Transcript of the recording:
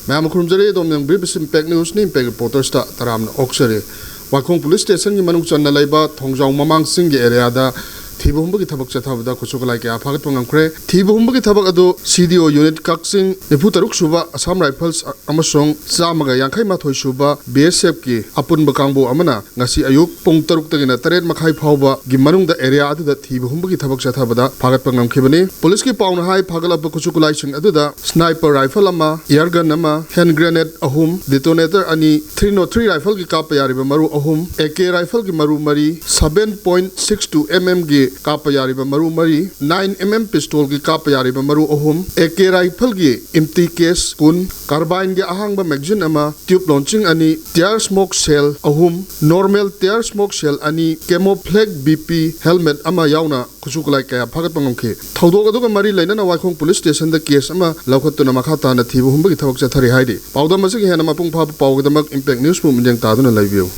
ma'am खुरमजरे दोम नंग brief impact news नि impact reporters ता तराम ऑक्सरे वाखों पुलिस स्टेशन की मनुंग चन्ना लाइबा थोंगजाव ममांग सिंह के एरिया दा थीबहुंबगी थबक चथाबदा खुसुकलाई के आफागत पंगमख्रे थीबहुंबगी थबक अदो सीडीओ यूनिट काक्सिंग निफु तरुक सुबा असम राइफल्स अमसोंग चामगा यांखै माथोय सुबा बीएसएफ की अपुनब कांगबो अमना ngasi ayuk pung taruk tagina taret makhai phawba gi manungda area aduda thibhumbagi thabak chathabada phagat pangamkhibani police ki pauna hai phagalap kuchukulai sing aduda sniper rifle ama air gun ama hand grenade ahum detonator ani 303 rifle ki kap yariba maru ahum AK rifle ki maru mari 7.62 mm gi kap yariba maru mari 9 mm pistol ki kap yariba maru ahum AK rifle gi empty case kun carbine gi ahangba magazine ama tube launching ani tear smoke shell ahum normal tear smoke shell ani camouflage BP helmet ama yauna kuchukulai kaya phagat pangomkhe thodok aduga mari lainana wakhong police station da case ama laukhatuna makhata na thibu humbagi thabak chathari haidi pawda masigi hena mapung pha pawgadamak impact news pu minjang taduna laibiu